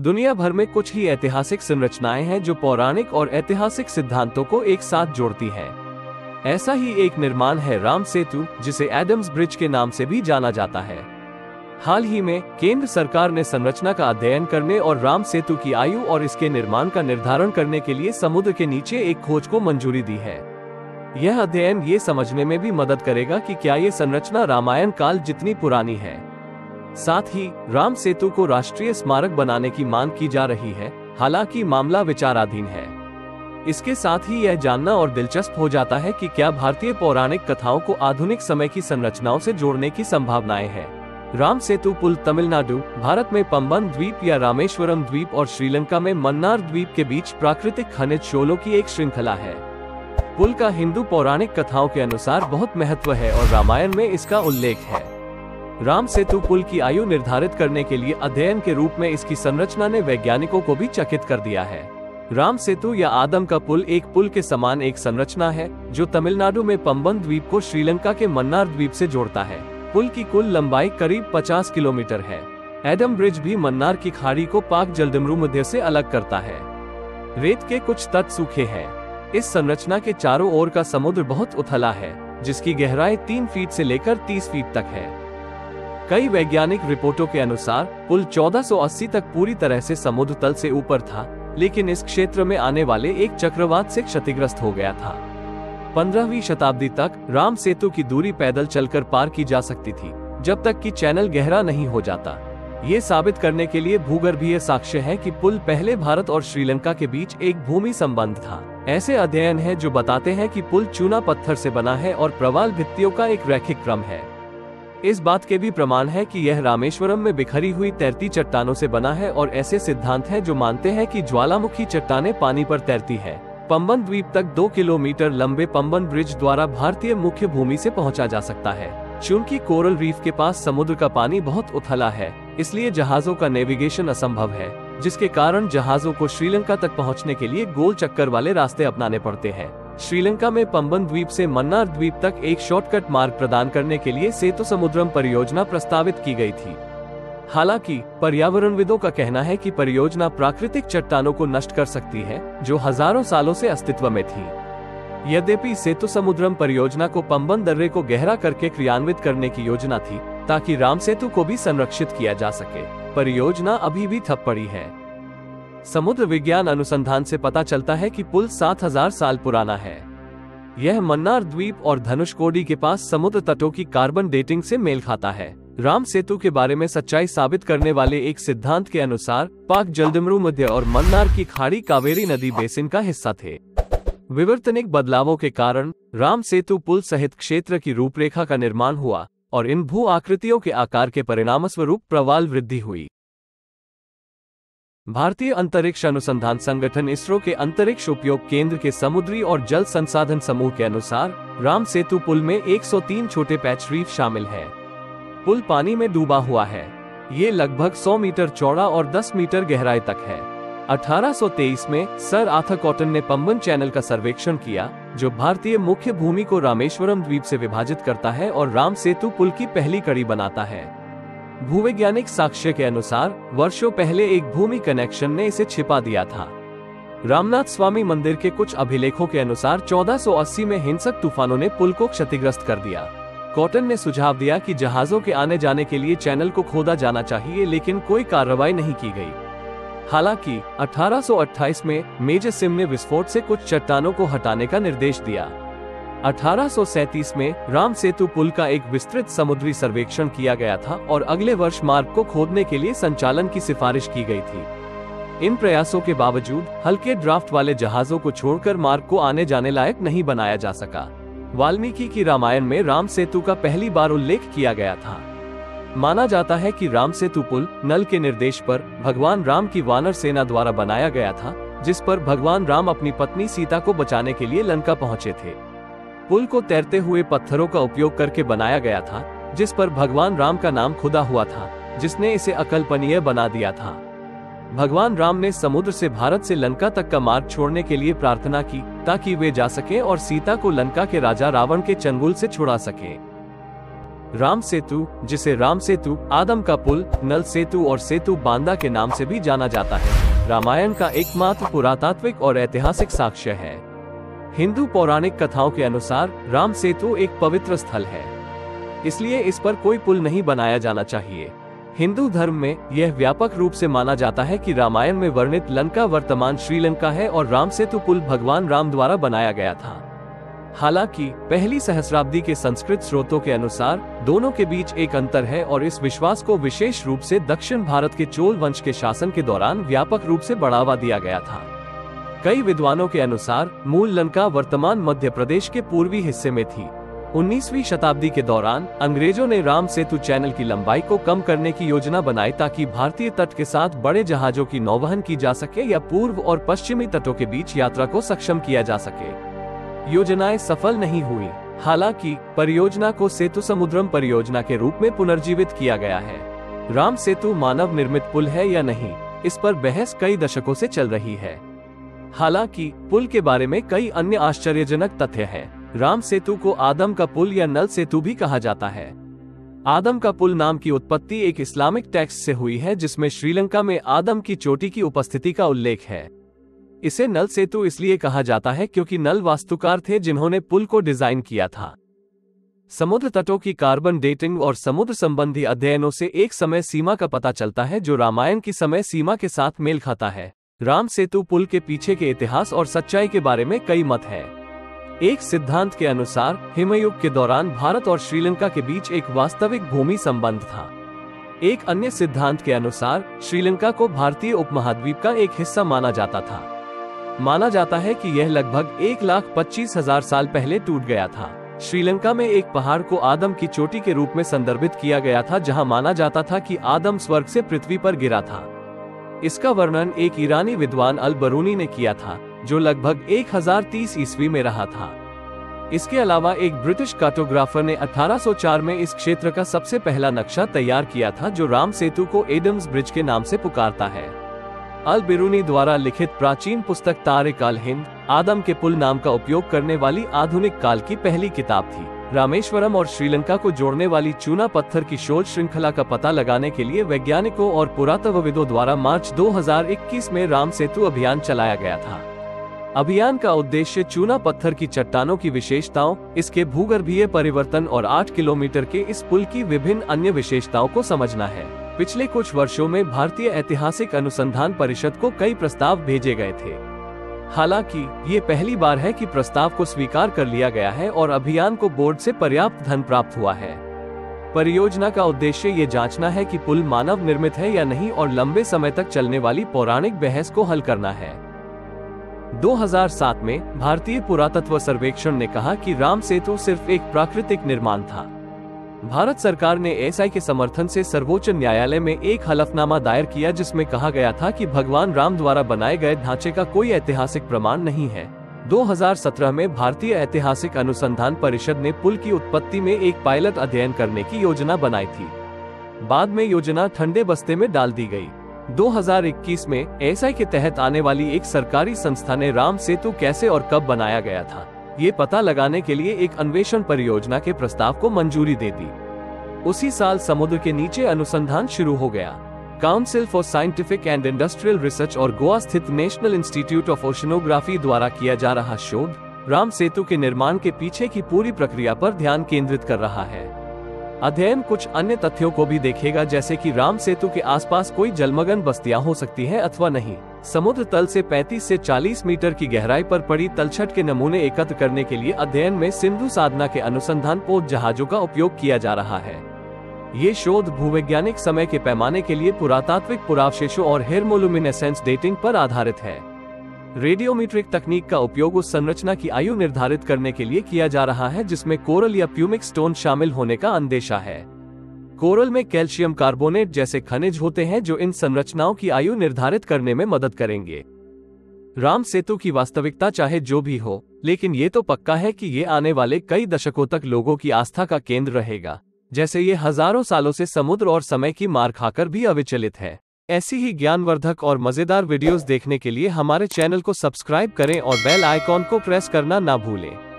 दुनिया भर में कुछ ही ऐतिहासिक संरचनाएं हैं जो पौराणिक और ऐतिहासिक सिद्धांतों को एक साथ जोड़ती हैं। ऐसा ही एक निर्माण है राम सेतु, जिसे एडम्स ब्रिज के नाम से भी जाना जाता है। हाल ही में केंद्र सरकार ने संरचना का अध्ययन करने और राम सेतु की आयु और इसके निर्माण का निर्धारण करने के लिए समुद्र के नीचे एक खोज को मंजूरी दी है। यह अध्ययन ये समझने में भी मदद करेगा कि क्या ये संरचना रामायण काल जितनी पुरानी है। साथ ही राम सेतु को राष्ट्रीय स्मारक बनाने की मांग की जा रही है, हालांकि मामला विचाराधीन है। इसके साथ ही यह जानना और दिलचस्प हो जाता है कि क्या भारतीय पौराणिक कथाओं को आधुनिक समय की संरचनाओं से जोड़ने की संभावनाएं हैं। राम सेतु पुल तमिलनाडु, भारत में पंबन द्वीप या रामेश्वरम द्वीप और श्रीलंका में मन्नार द्वीप के बीच प्राकृतिक खनिज शोलों की एक श्रृंखला है। पुल का हिंदू पौराणिक कथाओं के अनुसार बहुत महत्व है और रामायण में इसका उल्लेख है। राम सेतु पुल की आयु निर्धारित करने के लिए अध्ययन के रूप में इसकी संरचना ने वैज्ञानिकों को भी चकित कर दिया है। राम सेतु या आदम का पुल एक पुल के समान एक संरचना है जो तमिलनाडु में पंबन द्वीप को श्रीलंका के मन्नार द्वीप से जोड़ता है। पुल की कुल लंबाई करीब 50 किलोमीटर है। एडम ब्रिज भी मन्नार की खाड़ी को पाक जलदिमरू मध्य से अलग करता है। रेत के कुछ तट सूखे हैं। इस संरचना के चारों ओर का समुद्र बहुत उथला है, जिसकी गहराई 3 फीट से लेकर 30 फीट तक है। कई वैज्ञानिक रिपोर्टों के अनुसार पुल 1480 तक पूरी तरह से समुद्र तल से ऊपर था, लेकिन इस क्षेत्र में आने वाले एक चक्रवात से क्षतिग्रस्त हो गया था। 15वीं शताब्दी तक राम सेतु की दूरी पैदल चलकर पार की जा सकती थी, जब तक कि चैनल गहरा नहीं हो जाता। ये साबित करने के लिए भूगर्भीय साक्ष्य है कि पुल पहले भारत और श्रीलंका के बीच एक भूमि संबंध था। ऐसे अध्ययन हैं जो बताते हैं कि पुल चूना पत्थर से बना है और प्रवाल भित्तियों का एक रैखिक क्रम है। इस बात के भी प्रमाण है कि यह रामेश्वरम में बिखरी हुई तैरती चट्टानों से बना है और ऐसे सिद्धांत हैं जो मानते हैं कि ज्वालामुखी चट्टानें पानी पर तैरती है। पंबन द्वीप तक 2 किलोमीटर लंबे पंबन ब्रिज द्वारा भारतीय मुख्य भूमि से पहुंचा जा सकता है। चूंकि कोरल रीफ के पास समुद्र का पानी बहुत उथला है, इसलिए जहाजों का नेविगेशन असंभव है, जिसके कारण जहाजों को श्रीलंका तक पहुंचने के लिए गोल चक्कर वाले रास्ते अपनाने पड़ते हैं। श्रीलंका में पंबन द्वीप से मन्नार द्वीप तक एक शॉर्टकट मार्ग प्रदान करने के लिए सेतु समुद्रम परियोजना प्रस्तावित की गई थी। हालांकि पर्यावरणविदों का कहना है कि परियोजना प्राकृतिक चट्टानों को नष्ट कर सकती है, जो हजारों सालों से अस्तित्व में थी। यद्यपि सेतु समुद्रम परियोजना को पंबन दर्रे को गहरा करके क्रियान्वित करने की योजना थी, ताकि राम सेतु को भी संरक्षित किया जा सके। परियोजना अभी भी ठप पड़ी है। समुद्र विज्ञान अनुसंधान से पता चलता है कि पुल 7000 साल पुराना है। यह मन्नार द्वीप और धनुषकोडी के पास समुद्र तटों की कार्बन डेटिंग से मेल खाता है। राम सेतु के बारे में सच्चाई साबित करने वाले एक सिद्धांत के अनुसार पाक जलदिमरू मध्य और मन्नार की खाड़ी कावेरी नदी बेसिन का हिस्सा थे। विवर्तनिक बदलावों के कारण राम सेतु पुल सहित क्षेत्र की रूपरेखा का निर्माण हुआ और इन भू आकृतियों के आकार के परिणामस्वरूप प्रवाल वृद्धि हुई। भारतीय अंतरिक्ष अनुसंधान संगठन इसरो के अंतरिक्ष उपयोग केंद्र के समुद्री और जल संसाधन समूह के अनुसार राम सेतु पुल में 103 छोटे पैच रीफ शामिल हैं। पुल पानी में डूबा हुआ है। ये लगभग 100 मीटर चौड़ा और 10 मीटर गहराई तक है। 1823 में सर आर्थर कॉटन ने पंबन चैनल का सर्वेक्षण किया, जो भारतीय मुख्य भूमि को रामेश्वरम द्वीप से विभाजित करता है और राम सेतु पुल की पहली कड़ी बनाता है। भूवैज्ञानिक साक्ष्य के अनुसार वर्षों पहले एक भूमि कनेक्शन ने इसे छिपा दिया था। रामनाथ स्वामी मंदिर के कुछ अभिलेखों के अनुसार 1480 में हिंसक तूफानों ने पुल को क्षतिग्रस्त कर दिया। कॉटन ने सुझाव दिया कि जहाजों के आने जाने के लिए चैनल को खोदा जाना चाहिए, लेकिन कोई कार्रवाई नहीं की गई। हालांकि 1828 में मेजर सिम ने विस्फोट से कुछ चट्टानों को हटाने का निर्देश दिया। 1837 में राम सेतु पुल का एक विस्तृत समुद्री सर्वेक्षण किया गया था और अगले वर्ष मार्ग को खोदने के लिए संचालन की सिफारिश की गई थी। इन प्रयासों के बावजूद हल्के ड्राफ्ट वाले जहाजों को छोड़कर मार्ग को आने जाने लायक नहीं बनाया जा सका। वाल्मीकि की रामायण में राम सेतु का पहली बार उल्लेख किया गया था। माना जाता है कि राम सेतु पुल नल के निर्देश पर भगवान राम की वानर सेना द्वारा बनाया गया था, जिस पर भगवान राम अपनी पत्नी सीता को बचाने के लिए लंका पहुंचे थे। पुल को तैरते हुए पत्थरों का उपयोग करके बनाया गया था, जिस पर भगवान राम का नाम खुदा हुआ था, जिसने इसे अकल्पनीय बना दिया था। भगवान राम ने समुद्र से भारत से लंका तक का मार्ग छोड़ने के लिए प्रार्थना की, ताकि वे जा सके और सीता को लंका के राजा रावण के चंगुल से छुड़ा सके। राम सेतु, जिसे राम सेतु, आदम का पुल, नल सेतु और सेतु बांदा के नाम से भी जाना जाता है, रामायण का एकमात्र पुरातात्विक और ऐतिहासिक साक्ष्य है। हिंदू पौराणिक कथाओं के अनुसार राम सेतु एक पवित्र स्थल है, इसलिए इस पर कोई पुल नहीं बनाया जाना चाहिए। हिंदू धर्म में यह व्यापक रूप से माना जाता है कि रामायण में वर्णित लंका वर्तमान श्रीलंका है और राम सेतु पुल भगवान राम द्वारा बनाया गया था। हालांकि पहली सहस्राब्दी के संस्कृत स्रोतों के अनुसार दोनों के बीच एक अंतर है और इस विश्वास को विशेष रूप से दक्षिण भारत के चोल वंश के शासन के दौरान व्यापक रूप से बढ़ावा दिया गया था। कई विद्वानों के अनुसार मूल लंका वर्तमान मध्य प्रदेश के पूर्वी हिस्से में थी। 19वीं शताब्दी के दौरान अंग्रेजों ने राम सेतु चैनल की लंबाई को कम करने की योजना बनाई ताकि भारतीय तट के साथ बड़े जहाजों की नौवहन की जा सके या पूर्व और पश्चिमी तटों के बीच यात्रा को सक्षम किया जा सके। योजनाएं सफल नहीं हुई। हालांकि परियोजना को सेतु समुद्रम परियोजना के रूप में पुनर्जीवित किया गया है। राम सेतु मानव निर्मित पुल है या नहीं, इस पर बहस कई दशकों से चल रही है। हालांकि पुल के बारे में कई अन्य आश्चर्यजनक तथ्य हैं। राम सेतु को आदम का पुल या नल सेतु भी कहा जाता है। आदम का पुल नाम की उत्पत्ति एक इस्लामिक टेक्स्ट से हुई है जिसमें श्रीलंका में आदम की चोटी की उपस्थिति का उल्लेख है। इसे नल सेतु इसलिए कहा जाता है क्योंकि नल वास्तुकार थे जिन्होंने पुल को डिजाइन किया था। समुद्र तटों की कार्बन डेटिंग और समुद्र संबंधी अध्ययनों से एक समय सीमा का पता चलता है जो रामायण की समय सीमा के साथ मेल खाता है। राम सेतु पुल के पीछे के इतिहास और सच्चाई के बारे में कई मत हैं। एक सिद्धांत के अनुसार हिमयुग के दौरान भारत और श्रीलंका के बीच एक वास्तविक भूमि संबंध था। एक अन्य सिद्धांत के अनुसार श्रीलंका को भारतीय उपमहाद्वीप का एक हिस्सा माना जाता था। माना जाता है कि यह लगभग 1,25,000 साल पहले टूट गया था। श्रीलंका में एक पहाड़ को आदम की चोटी के रूप में संदर्भित किया गया था जहां माना जाता था कि आदम स्वर्ग से पृथ्वी पर गिरा था। इसका वर्णन एक ईरानी विद्वान अल बरूनी ने किया था जो लगभग 1030 ईस्वी में रहा था। इसके अलावा एक ब्रिटिश कार्टोग्राफर ने 1804 में इस क्षेत्र का सबसे पहला नक्शा तैयार किया था जो राम सेतु को एडम्स ब्रिज के नाम से पुकारता है। अल बिरूनी द्वारा लिखित प्राचीन पुस्तक तारिक अल हिंद आदम के पुल नाम का उपयोग करने वाली आधुनिक काल की पहली किताब थी। रामेश्वरम और श्रीलंका को जोड़ने वाली चूना पत्थर की शोध श्रृंखला का पता लगाने के लिए वैज्ञानिकों और पुरातत्वविदों द्वारा मार्च 2021 में राम सेतु अभियान चलाया गया था। अभियान का उद्देश्य चूना पत्थर की चट्टानों की विशेषताओं, इसके भूगर्भीय परिवर्तन और 8 किलोमीटर के इस पुल की विभिन्न अन्य विशेषताओं को समझना है। पिछले कुछ वर्षों में भारतीय ऐतिहासिक अनुसंधान परिषद को कई प्रस्ताव भेजे गए थे। हालांकि ये पहली बार है कि प्रस्ताव को स्वीकार कर लिया गया है और अभियान को बोर्ड से पर्याप्त धन प्राप्त हुआ है। परियोजना का उद्देश्य ये जांचना है कि पुल मानव निर्मित है या नहीं और लंबे समय तक चलने वाली पौराणिक बहस को हल करना है। 2007 में भारतीय पुरातत्व सर्वेक्षण ने कहा कि राम सेतु सिर्फ एक प्राकृतिक निर्माण था। भारत सरकार ने एएसआई के समर्थन से सर्वोच्च न्यायालय में एक हलफनामा दायर किया जिसमें कहा गया था कि भगवान राम द्वारा बनाए गए ढांचे का कोई ऐतिहासिक प्रमाण नहीं है। 2017 में भारतीय ऐतिहासिक अनुसंधान परिषद ने पुल की उत्पत्ति में एक पायलट अध्ययन करने की योजना बनाई थी। बाद में योजना ठंडे बस्ते में डाल दी गई। 2021 में एएसआई के तहत आने वाली एक सरकारी संस्था ने राम सेतु कैसे और कब बनाया गया था ये पता लगाने के लिए एक अन्वेषण परियोजना के प्रस्ताव को मंजूरी दे दी। उसी साल समुद्र के नीचे अनुसंधान शुरू हो गया। Council for scientific and industrial research और गोवा स्थित नेशनल इंस्टीट्यूट ऑफ ओशनोग्राफी द्वारा किया जा रहा शोध राम सेतु के निर्माण के पीछे की पूरी प्रक्रिया पर ध्यान केंद्रित कर रहा है। अध्ययन कुछ अन्य तथ्यों को भी देखेगा जैसे कि राम सेतु के आसपास कोई जलमग्न बस्तियां हो सकती हैं अथवा नहीं। समुद्र तल से 35 से 40 मीटर की गहराई पर पड़ी तलछट के नमूने एकत्र करने के लिए अध्ययन में सिंधु साधना के अनुसंधान पोत जहाजों का उपयोग किया जा रहा है। ये शोध भूवैज्ञानिक समय के पैमाने के लिए पुरातात्विक पुरावशेषों और हेरमोल्यूमिनेसेंस डेटिंग पर आधारित है। रेडियोमीट्रिक तकनीक का उपयोग उस संरचना की आयु निर्धारित करने के लिए किया जा रहा है जिसमें कोरल या प्यूमिक स्टोन शामिल होने का अंदेशा है। कोरल में कैल्शियम कार्बोनेट जैसे खनिज होते हैं जो इन संरचनाओं की आयु निर्धारित करने में मदद करेंगे। राम सेतु की वास्तविकता चाहे जो भी हो, लेकिन ये तो पक्का है कि ये आने वाले कई दशकों तक लोगों की आस्था का केंद्र रहेगा, जैसे ये हजारों सालों से समुद्र और समय की मार खाकर भी अविचलित है। ऐसी ही ज्ञानवर्धक और मजेदार वीडियोस देखने के लिए हमारे चैनल को सब्सक्राइब करें और बेल आइकॉन को प्रेस करना ना भूलें।